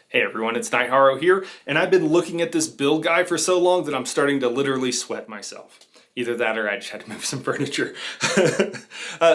Hey everyone, it's Nightharo here, and I've been looking at this build guide for so long that I'm starting to literally sweat myself. Either that or I just had to move some furniture.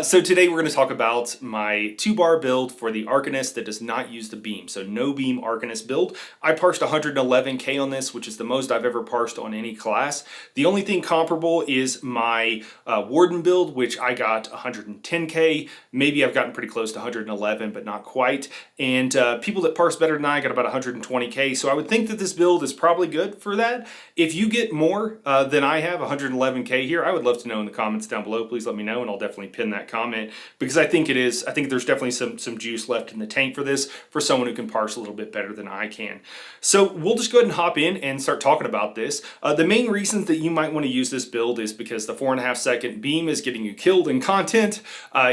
So today we're going to talk about my 2-bar build for the Arcanist that does not use the beam. So no beam Arcanist build. I parsed 111k on this, which is the most I've ever parsed on any class. The only thing comparable is my Warden build, which I got 110k. Maybe I've gotten pretty close to 111, but not quite. And people that parse better than I got about 120k. So I would think that this build is probably good for that. If you get more than I have, 111k here, I would love to know in the comments down below. Please let me know and I'll definitely pin that comment, because I think there's definitely some juice left in the tank for this, for someone who can parse a little bit better than I can. So we'll just go ahead and hop in and start talking about this. The main reasons that you might want to use this build is because the 4.5 second beam is getting you killed in content.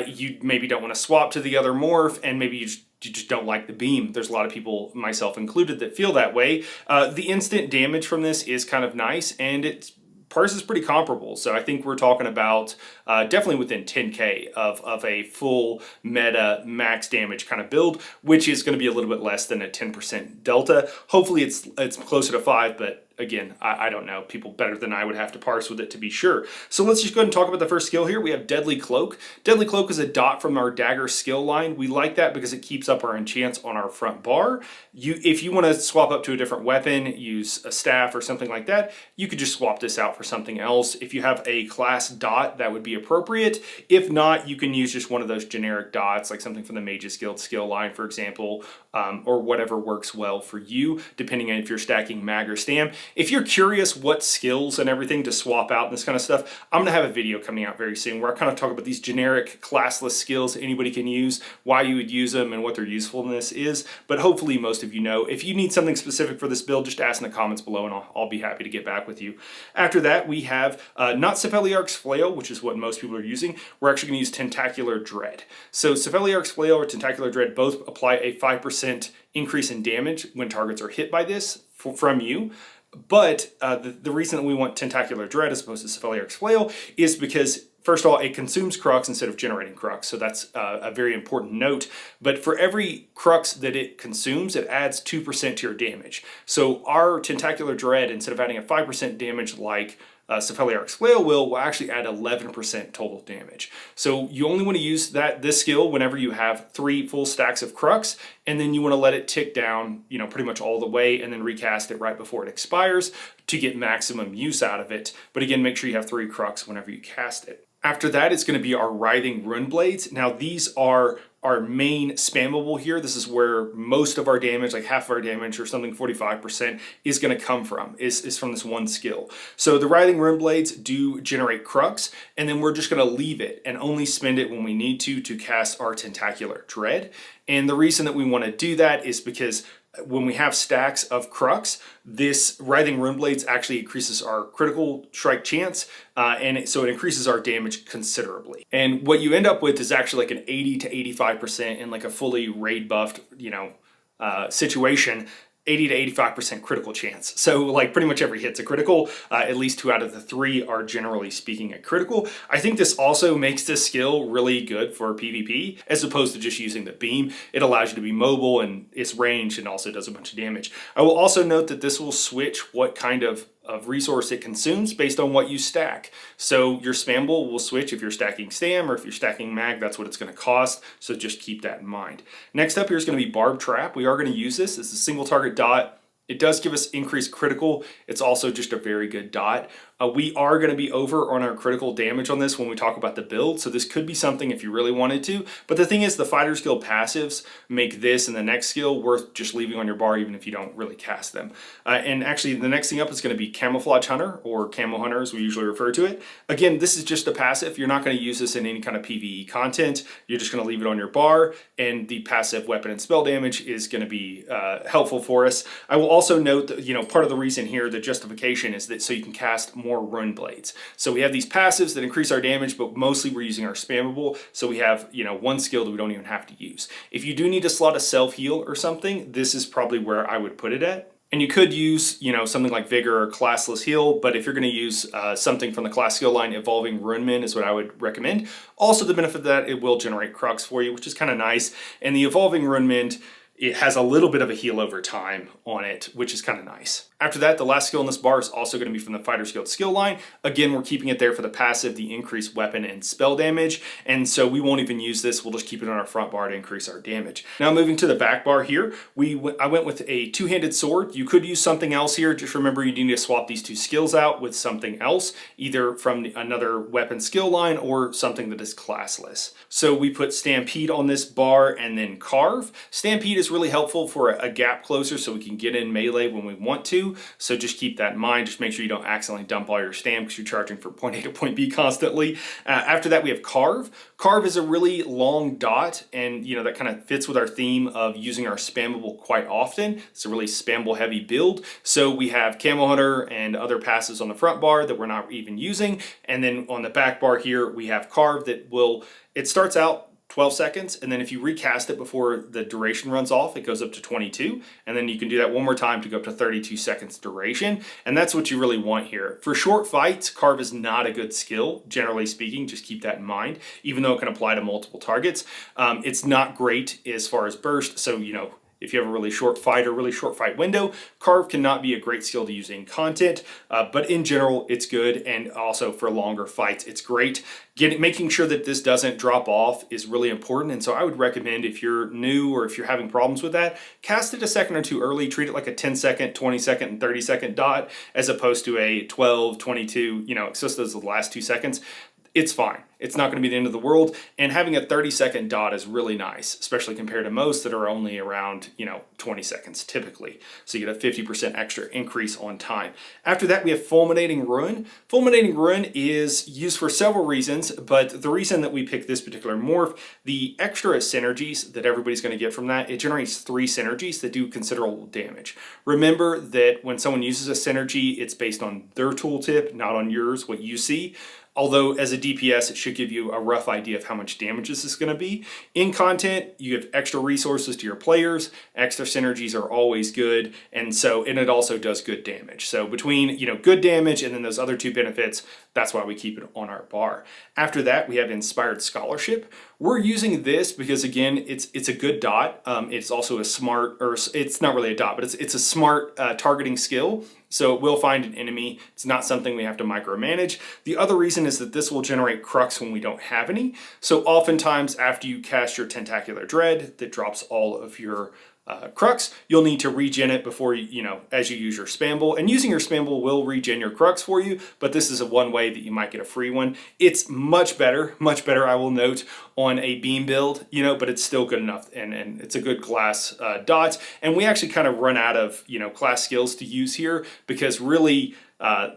You maybe don't want to swap to the other morph, and maybe you just don't like the beam. There's a lot of people, myself included, that feel that way. The instant damage from this is kind of nice, and Parse is pretty comparable. So I think we're talking about definitely within 10k of a full meta max damage kind of build, which is going to be a little bit less than a 10% delta. Hopefully it's closer to 5, but again, I don't know. People better than I would have to parse with it to be sure. So let's just go ahead and talk about the first skill here. We have Deadly Cloak. Deadly Cloak is a dot from our dagger skill line. We like that because it keeps up our enchants on our front bar. If you want to swap up to a different weapon, use a staff or something like that, you could just swap this out for something else. If you have a class dot, that would be appropriate. If not, you can use just one of those generic dots, like something from the Mage's Guild skill line, for example, or whatever works well for you, depending on if you're stacking mag or stam. If you're curious what skills and everything to swap out and this kind of stuff, I'm going to have a video coming out very soon where I kind of talk about these generic classless skills that anybody can use, why you would use them, and what their usefulness is. But hopefully most of you know. If you need something specific for this build, just ask in the comments below and I'll be happy to get back with you. After that, we have not Cephaliarch's Flail, which is what most people are using. We're actually going to use Tentacular Dread. So Cephaliarch's Flail or Tentacular Dread both apply a 5% increase in damage when targets are hit by this from you. But the reason that we want Tentacular Dread as opposed to Cephaliarch's Flail is because, first of all, it consumes Crux instead of generating Crux, so that's a very important note. But for every Crux that it consumes, it adds 2% to your damage. So our Tentacular Dread, instead of adding a 5% damage like Cephaliarch's Flail will actually add 11% total damage. So you only want to use this skill whenever you have 3 full stacks of Crux, and then you want to let it tick down, pretty much all the way, and then recast it right before it expires to get maximum use out of it. But again, make sure you have 3 Crux whenever you cast it. After that, it's going to be our Writhing Rune Blades. Now these are our main spammable here. This is where most of our damage, like half of our damage or something, 45%, is going to come from, is from this one skill. So the Writhing Rune Blades do generate Crux, and then we're just going to leave it and only spend it when we need to cast our Tentacular Dread. And the reason that we want to do that is because when we have stacks of Crux, this Writhing Rune Blades actually increases our critical strike chance, so it increases our damage considerably. And what you end up with is actually like an 80 to 85% in like a fully raid buffed, situation. 80 to 85% critical chance. So like pretty much every hit's a critical. At least 2 out of the 3 are generally speaking a critical. I think this also makes this skill really good for PvP as opposed to just using the beam. It allows you to be mobile and it's ranged and also does a bunch of damage. I will also note that this will switch what kind of resource it consumes based on what you stack. So your spammable will switch if you're stacking stam, or if you're stacking mag, that's what it's going to cost. So just keep that in mind. Next up here is going to be Barb Trap. We are going to use this as a single target dot. It does give us increased critical. It's also just a very good dot. We are going to be over on our critical damage on this when we talk about the build, so this could be something if you really wanted to. But the thing is, the Fighter's Guild passives make this and the next skill worth just leaving on your bar even if you don't really cast them. And actually, the next thing up is going to be Camouflage Hunter, or Camo Hunter as we usually refer to it. Again, this is just a passive. You're not going to use this in any kind of PvE content. You're just going to leave it on your bar, and the passive weapon and spell damage is going to be helpful for us. I will also note that, part of the reason here, the justification, is that so you can cast more Rune Blades. So we have these passives that increase our damage, but mostly we're using our spammable. So we have, one skill that we don't even have to use. If you do need to slot a self-heal or something, this is probably where I would put it at. And you could use, something like Vigor or Classless Heal, but if you're going to use something from the class skill line, Evolving Runeman is what I would recommend. Also, the benefit of that, it will generate Crux for you, which is kind of nice. And the Evolving Runeman it has a little bit of a heal over time on it, which is kind of nice. After that, the last skill in this bar is also going to be from the Fighter's Guild skill line. Again, we're keeping it there for the passive, the increased weapon and spell damage, and so we won't even use this. We'll just keep it on our front bar to increase our damage. Now moving to the back bar here, I went with a two-handed sword. You could use something else here. Just remember you need to swap these two skills out with something else, either from another weapon skill line or something that is classless. So we put Stampede on this bar and then Carve. Stampede is really helpful for a gap closer so we can get in melee when we want to. So just keep that in mind. Just make sure you don't accidentally dump all your stam because you're charging from point A to point B constantly. After that we have Carve. Carve is a really long dot, and that kind of fits with our theme of using our spammable quite often. It's a really spammable heavy build. So we have Camo Hunter and other passes on the front bar that we're not even using. And then on the back bar here we have Carve that it starts out 12 seconds, and then if you recast it before the duration runs off, it goes up to 22, and then you can do that one more time to go up to 32 seconds duration, and that's what you really want here. For short fights, Carve is not a good skill, generally speaking, just keep that in mind, even though it can apply to multiple targets. It's not great as far as burst, so if you have a really short fight or really short fight window, Carve cannot be a great skill to use in content, but in general, it's good, and also for longer fights, it's great. Making sure that this doesn't drop off is really important, and so I would recommend if you're new or if you're having problems with that, cast it a second or two early, treat it like a 10-second, 20-second, and 30-second dot, as opposed to a 12, 22, it's just those the last 2 seconds. It's fine. It's not going to be the end of the world. And having a 30-second dot is really nice, especially compared to most that are only around, 20 seconds typically. So you get a 50% extra increase on time. After that, we have Fulminating Ruin. Fulminating Ruin is used for several reasons, but the reason that we picked this particular morph, the extra synergies that everybody's going to get from that, it generates 3 synergies that do considerable damage. Remember that when someone uses a synergy, it's based on their tooltip, not on yours, what you see. Although as a DPS, it should give you a rough idea of how much damage this is going to be. In content, you have extra resources to your players, extra synergies are always good, and it also does good damage. So between good damage and then those other 2 benefits, that's why we keep it on our bar. After that, we have Inspired Scholarship. We're using this because again, it's a good dot. It's also a smart, or it's not really a dot, but it's a smart targeting skill. So it will find an enemy. It's not something we have to micromanage. The other reason is that this will generate crux when we don't have any. So oftentimes after you cast your Tentacular Dread that drops all of your crux, you'll need to regen it before as you use your spamble. And using your spamble will regen your crux for you, but this is one way that you might get a free one. It's much better, I will note, on a beam build, but it's still good enough, and it's a good class dot. And we actually kind of run out of class skills to use here because really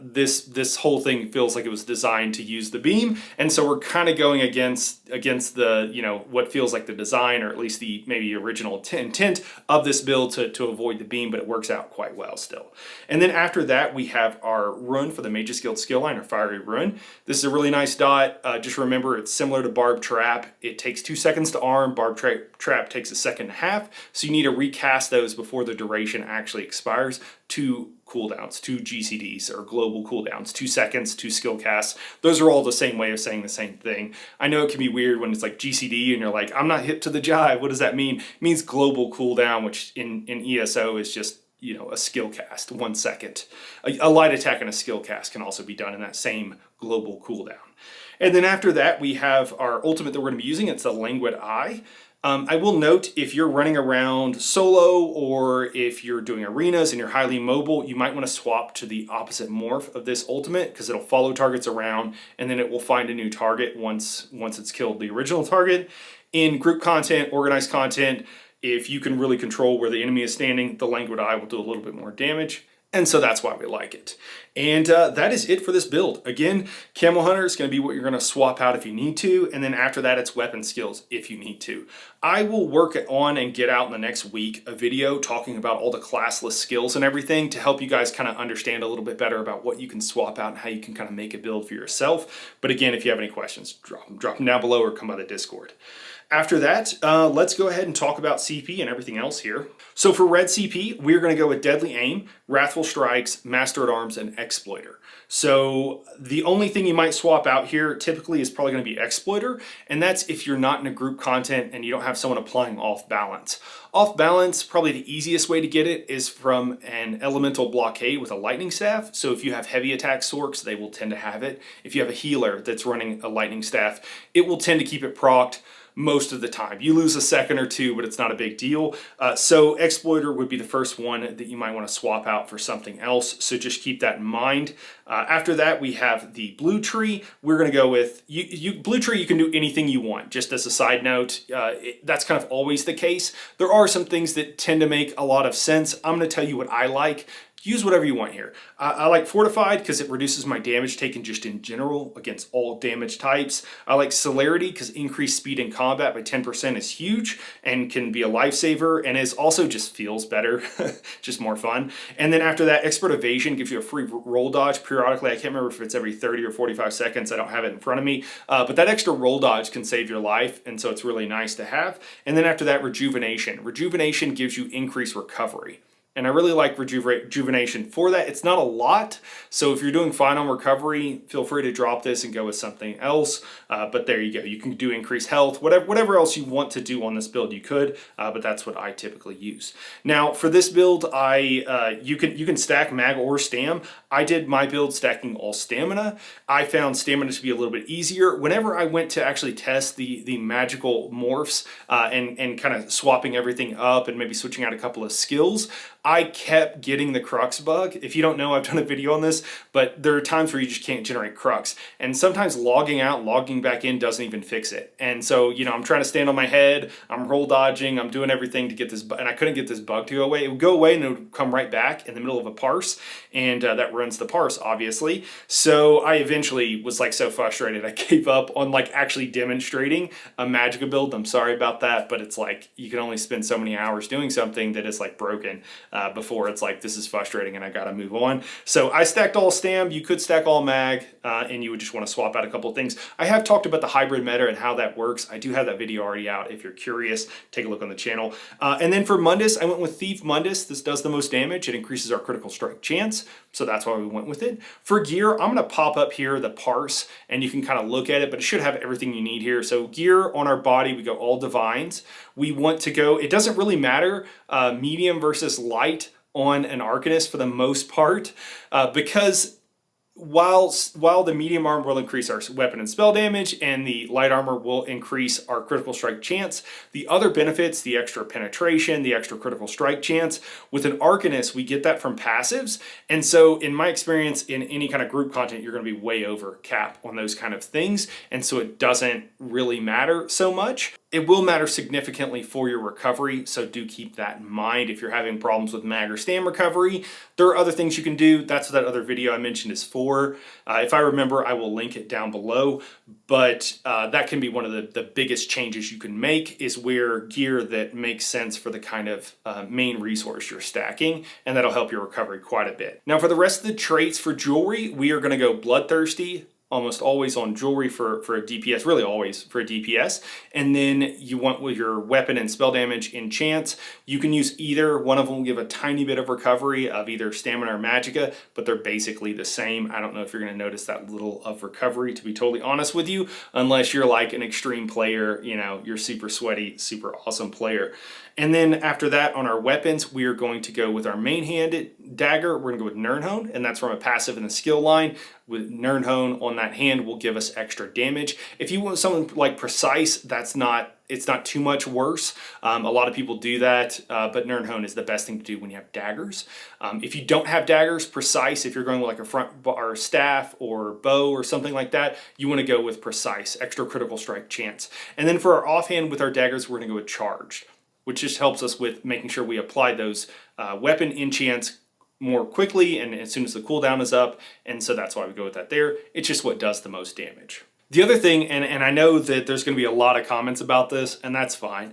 this whole thing feels like it was designed to use the beam, and so we're kind of going against the what feels like the design, or at least the maybe original intent of this build to avoid the beam, but it works out quite well still. And then after that we have our Rune for the Mage's Guild skill line, or Fiery Rune. This is a really nice dot. Just remember it's similar to Barb Trap. It takes 2 seconds to arm. Barb Trap takes 1.5 seconds, so you need to recast those before the duration actually expires. 2 cooldowns, 2 GCDs, or global cooldowns, 2 seconds, 2 skill casts. Those are all the same way of saying the same thing. I know it can be weird when it's like GCD and you're like, I'm not hip to the jive. What does that mean? It means global cooldown, which in ESO is just a skill cast, 1 second. A light attack and a skill cast can also be done in that same global cooldown. And then after that, we have our ultimate that we're going to be using. It's the Languid Eye. I will note, if you're running around solo or if you're doing arenas and you're highly mobile, you might want to swap to the opposite morph of this ultimate, because it'll follow targets around and then it will find a new target once it's killed the original target. In group content, organized content, if you can really control where the enemy is standing, the Languid Eye will do a little bit more damage. And so that's why we like it. And that is it for this build. Again, Camo Hunter is going to be what you're going to swap out if you need to. And then after that, it's weapon skills if you need to. I will work on and get out in the next week a video talking about all the classless skills and everything to help you guys kind of understand a little bit better about what you can swap out and how you can kind of make a build for yourself. But again, if you have any questions, drop them down below or come by the Discord. After that, let's go ahead and talk about CP and everything else here. So for red CP, we're going to go with Deadly Aim, Wrathful Strikes, Master at Arms, and Exploiter. So the only thing you might swap out here typically is probably going to be Exploiter, and that's if you're not in a group content and you don't have someone applying off balance. Off balance, probably the easiest way to get it is from an elemental blockade with a lightning staff. So if you have heavy attack sorks, they will tend to have it. If you have a healer that's running a lightning staff, it will tend to keep it procced most of the time. You lose a second or two, but it's not a big deal. So Exploiter would be the first one that you might want to swap out for something else. So just keep that in mind. After that, we have the blue tree. We're going to go with blue tree. You can do anything you want. Just as a side note, that's kind of always the case. There are some things that tend to make a lot of sense. I'm going to tell you what I like. Use whatever you want here. I like Fortified because it reduces my damage taken just in general against all damage types. I like Celerity because increased speed in combat by 10% is huge and can be a lifesaver, and is also just feels better, just more fun. And then after that, Expert Evasion gives you a free roll dodge periodically. I can't remember if it's every 30 or 45 seconds. I don't have it in front of me, but that extra roll dodge can save your life, and so it's really nice to have. And then after that, Rejuvenation. Rejuvenation gives you increased recovery. And I really like Rejuvenation for that. It's not a lot, so if you're doing fine on recovery, feel free to drop this and go with something else. But there you go. You can do increased health, whatever else you want to do on this build, you could. But that's what I typically use. Now for this build, you can stack mag or stam. I did my build stacking all stamina. I found stamina to be a little bit easier. Whenever I went to actually test the magical morphs and kind of swapping everything up and maybe switching out a couple of skills, I kept getting the crux bug. If you don't know, I've done a video on this, but there are times where you just can't generate crux. And sometimes logging out, logging back in doesn't even fix it. And so, you know, I'm trying to stand on my head, I'm roll dodging, I'm doing everything to get this, and I couldn't get this bug to go away. It would go away and it would come right back in the middle of a parse, and that runs the parse, obviously. So I eventually was like so frustrated, I gave up on like actually demonstrating a Magicka build. I'm sorry about that, but it's like you can only spend so many hours doing something that is like broken. Before it's like, this is frustrating and I gotta move on. So I stacked all stam. You could stack all mag, and you would just want to swap out a couple of things. I have talked about the hybrid meta and how that works. I do have that video already out. If you're curious, take a look on the channel. And then for Mundus, I went with Thief Mundus. This does the most damage. It increases our critical strike chance, so that's why we went with it. For gear, I'm gonna pop up here the Parse, and you can kind of look at it, but it should have everything you need here. So gear on our body, we go all divines. We want to go, it doesn't really matter, medium versus light on an Arcanist for the most part, because while the medium armor will increase our weapon and spell damage and the light armor will increase our critical strike chance, the other benefits, the extra penetration, the extra critical strike chance, with an Arcanist we get that from passives. And so in my experience, in any kind of group content, you're going to be way over cap on those kind of things, and so it doesn't really matter so much. It will matter significantly for your recovery, so do keep that in mind. If you're having problems with mag or stam recovery, there are other things you can do. That's what that other video I mentioned is for. If I remember, I will link it down below, but that can be one of the biggest changes you can make, is wear gear that makes sense for the kind of main resource you're stacking, and that'll help your recovery quite a bit. Now for the rest of the traits for jewelry, we are going to go Bloodthirsty, almost always on jewelry for a DPS, really always for a DPS. And then you want with your weapon and spell damage in chance, you can use either. One of them will give a tiny bit of recovery of either stamina or magicka, but they're basically the same. I don't know if you're gonna notice that little of recovery, to be totally honest with you, unless you're like an extreme player, you know, you're super sweaty, super awesome player. And then after that, on our weapons, we are going to go with our main-handed dagger. We're gonna go with Nirnhone, and that's from a passive in the skill line. With Nirnhone on that hand will give us extra damage. If you want something like Precise, it's not too much worse. A lot of people do that, but Nirnhone is the best thing to do when you have daggers. If you don't have daggers, Precise, if you're going with like a front bar staff or bow or something like that, you want to go with Precise, extra critical strike chance. And then for our offhand with our daggers, we're going to go with Charged, which just helps us with making sure we apply those weapon enchants more quickly and as soon as the cooldown is up, and so that's why we go with that there. It's just what does the most damage. The other thing, and I know that there's going to be a lot of comments about this, and that's fine.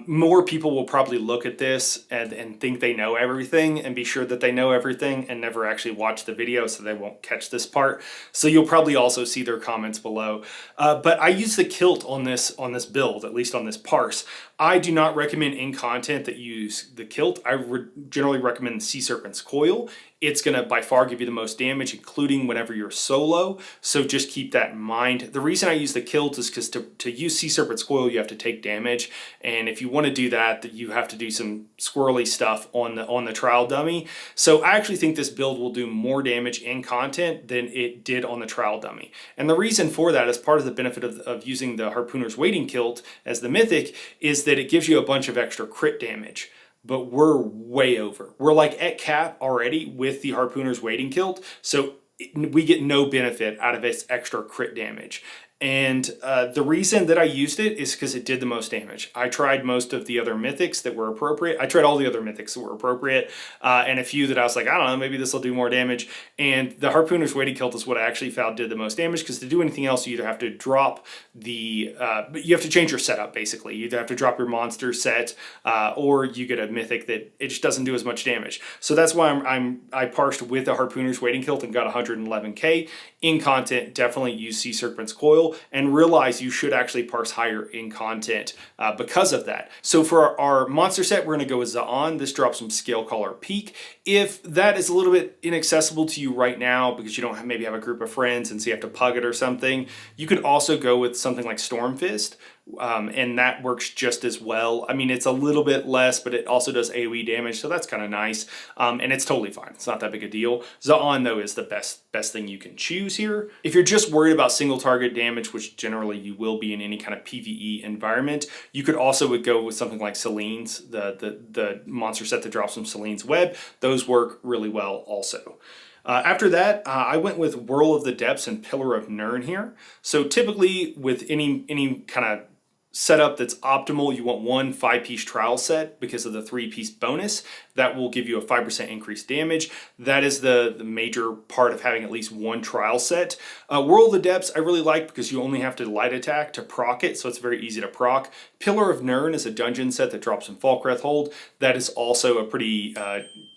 More people will probably look at this and think they know everything and be sure that they know everything and never actually watch the video, so they won't catch this part. So you'll probably also see their comments below. But I use the kilt on this build, at least on this parse. I do not recommend in content that you use the kilt. I generally recommend Sea Serpent's Coil. It's going to by far give you the most damage, including whenever you're solo. So just keep that in mind. The reason I use the kilt is because to use Sea Serpent's Coil, you have to take damage. And if you want to do that, you have to do some squirrely stuff on the trial dummy. So I actually think this build will do more damage in content than it did on the trial dummy. And the reason for that is part of the benefit of using the Harpooner's Waiting Kilt as the mythic is that it gives you a bunch of extra crit damage. But we're way over. We're like at cap already with the Harpooner's Waiting Kilt, so we get no benefit out of its extra crit damage. And the reason that I used it is because it did the most damage. I tried most of the other mythics that were appropriate. I tried all the other mythics that were appropriate, and a few that I was like, I don't know, maybe this will do more damage. And the Harpooner's Waiting Kilt is what I actually found did the most damage, because to do anything else, you either have to drop you have to change your setup, basically. You either have to drop your monster set, or you get a mythic that it just doesn't do as much damage. So that's why I parsed with the Harpooner's Waiting Kilt and got 111k. In content, definitely use Sea Serpent's Coil, and realize you should actually parse higher in content because of that. So for our monster set, we're going to go with Za'an. This drops some Scale Caller Peak. If that is a little bit inaccessible to you right now because you don't maybe have a group of friends and so you have to pug it or something, you could also go with something like Storm Fist. And that works just as well. I mean, it's a little bit less, but it also does AoE damage, so that's kind of nice. And it's totally fine. It's not that big a deal. Za'an, though, is the best thing you can choose here. If you're just worried about single target damage, which generally you will be in any kind of PvE environment, you could also go with something like Selene's, the monster set that drops from Selene's Web. Those work really well also. After that, I went with Whirl of the Depths and Pillar of Nirn here. So typically with any kind of setup that's optimal, you want one 5-piece trial set because of the 3-piece bonus. That will give you a 5% increased damage. That is the major part of having at least one trial set. Whirl of the Depths I really like because you only have to light attack to proc it, so it's very easy to proc. Pillar of Nirn is a dungeon set that drops in Falkreth Hold. That is also a pretty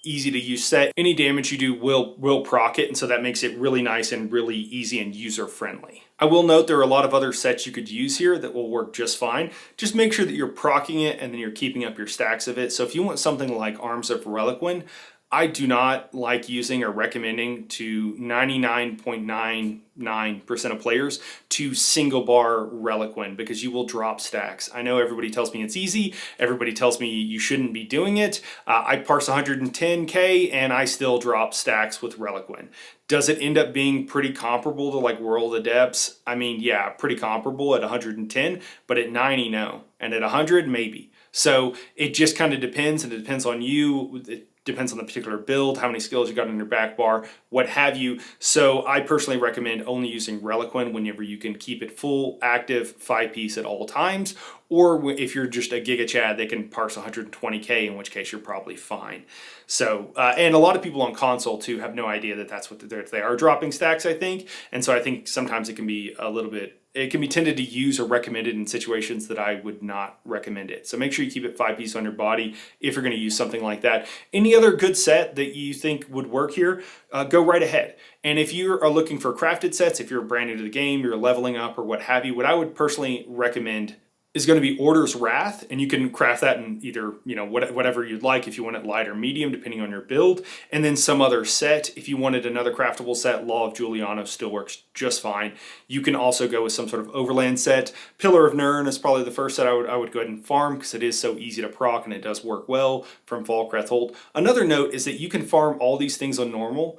easy to use set. Any damage you do will proc it, and so that makes it really nice and really easy and user friendly. I will note there are a lot of other sets you could use here that will work just fine. Just make sure that you're procking it and then you're keeping up your stacks of it. So if you want something like Arms of Reliquin, I do not like using or recommending to 99.99% of players to single bar Reliquin because you will drop stacks. I know everybody tells me it's easy. Everybody tells me you shouldn't be doing it. I parse 110k and I still drop stacks with Reliquin. Does it end up being pretty comparable to like Whirl of the Depths? I mean, yeah, pretty comparable at 110, but at 90, no. And at 100, maybe. So it just kind of depends, and it depends on you. It depends on the particular build, how many skills you got in your back bar, what have you. So I personally recommend only using Reliquin whenever you can keep it full, active, 5-piece at all times. Or if you're just a Giga Chad, they can parse 120k, in which case you're probably fine. So, and a lot of people on console too have no idea that that's what they are dropping stacks, I think. And so I think sometimes it can be a little bit, it can be tended to use or recommended in situations that I would not recommend it. So make sure you keep it 5-piece on your body if you're going to use something like that. Any other good set that you think would work here, go right ahead. And if you are looking for crafted sets, if you're brand new to the game, you're leveling up or what have you, what I would personally recommend is going to be Order's Wrath, and you can craft that in either, you know, whatever you'd like, if you want it light or medium, depending on your build, and then some other set. If you wanted another craftable set, Law of Giuliano still works just fine. You can also go with some sort of overland set. Pillar of Nirn is probably the first set I would go ahead and farm because it is so easy to proc and it does work well from Falkreth Hold. Another note is that you can farm all these things on normal.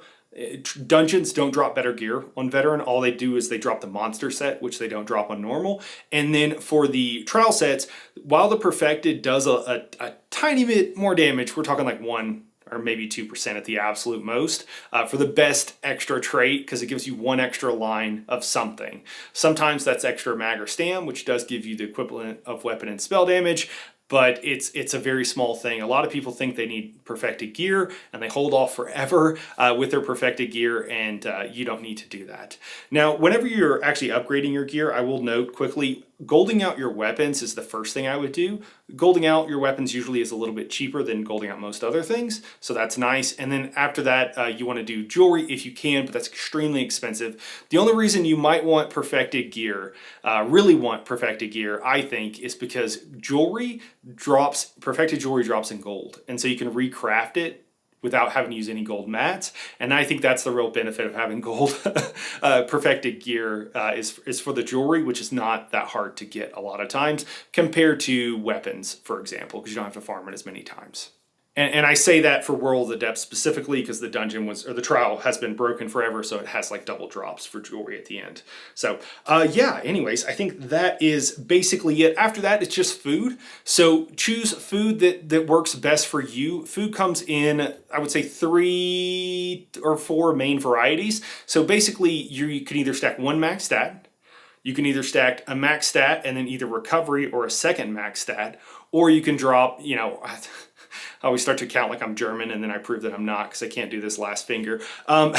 Dungeons don't drop better gear on veteran. All they do is they drop the monster set, which they don't drop on normal. And then for the trial sets, while the perfected does a tiny bit more damage, we're talking like 1 or maybe 2% at the absolute most, for the best extra trait, because it gives you 1 extra line of something. Sometimes that's extra mag or stam, which does give you the equivalent of weapon and spell damage. but it's a very small thing. A lot of people think they need perfected gear and they hold off forever with their perfected gear, and you don't need to do that. Now, whenever you're actually upgrading your gear, I will note quickly, golding out your weapons is the first thing I would do. Golding out your weapons usually is a little bit cheaper than golding out most other things, so that's nice. And then after that, you want to do jewelry if you can, but that's extremely expensive. The only reason you might want perfected gear, really want perfected gear, I think, is because perfected jewelry drops in gold, and so you can recraft it without having to use any gold mats. And I think that's the real benefit of having gold perfected gear is for the jewelry, which is not that hard to get a lot of times compared to weapons, for example, because you don't have to farm it as many times. And I say that for World of the Depths specifically because the dungeon or the trial has been broken forever, so it has like double drops for jewelry at the end. So yeah, anyways, I think that is basically it. After that, it's just food. So choose food that works best for you. Food comes in, I would say, 3 or 4 main varieties. So basically, you can either stack 1 max stat, you can either stack a max stat and then either recovery or a second max stat, or you can drop, I always start to count like I'm German, and then I prove that I'm not because I can't do this last finger. And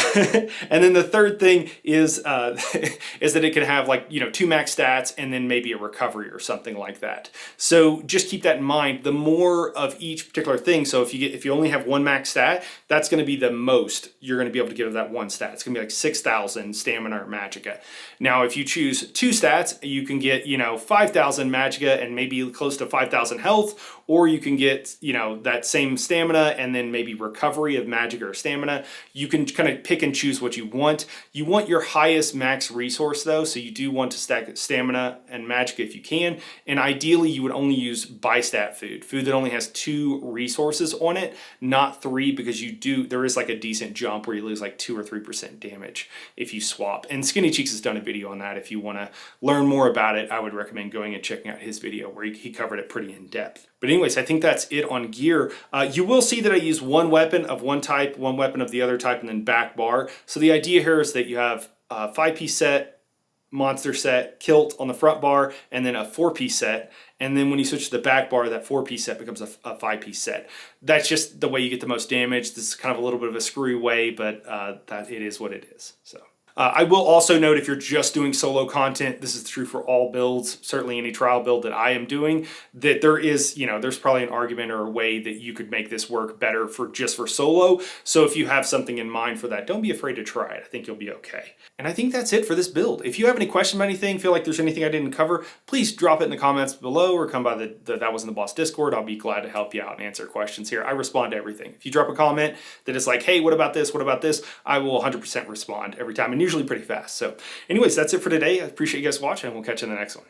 then the third thing is is that it can have 2 max stats and then maybe a recovery or something like that. So just keep that in mind. The more of each particular thing. So if you only have 1 max stat, that's going to be the most you're going to be able to give that 1 stat. It's going to be like 6,000 stamina or magicka. Now, if you choose 2 stats, you can get 5,000 magicka and maybe close to 5,000 health, or you can get that same stamina and then maybe recovery of magic or stamina. You can kind of pick and choose what you want. You want your highest max resource though, so you do want to stack stamina and magic if you can, and ideally you would only use bi-stat food that only has 2 resources on it, not 3, because there is like a decent jump where you lose like 2 or 3% damage if you swap. And Skinny Cheeks has done a video on that. If you want to learn more about it, I would recommend going and checking out his video where he covered it pretty in depth. But anyways, I think that's it on gear. You will see that I use 1 weapon of one type, 1 weapon of the other type, and then back bar. So the idea here is that you have a 5-piece set, monster set, kilt on the front bar, and then a 4-piece set. And then when you switch to the back bar, that 4-piece set becomes a 5-piece set. That's just the way you get the most damage. This is kind of a little bit of a screwy way, but that it is what it is. So. I will also note, if you're just doing solo content, this is true for all builds, certainly any trial build that I am doing, that there is, there's probably an argument or a way that you could make this work better just for solo. So if you have something in mind for that, don't be afraid to try it. I think you'll be okay. And I think that's it for this build. If you have any question about anything, feel like there's anything I didn't cover, please drop it in the comments below or come by the That Wasn't the Boss Discord. I'll be glad to help you out and answer questions here. I respond to everything. If you drop a comment that is like, hey, what about this? What about this? I will 100% respond every time, and usually pretty fast. So anyways, that's it for today. I appreciate you guys watching, and we'll catch you in the next one.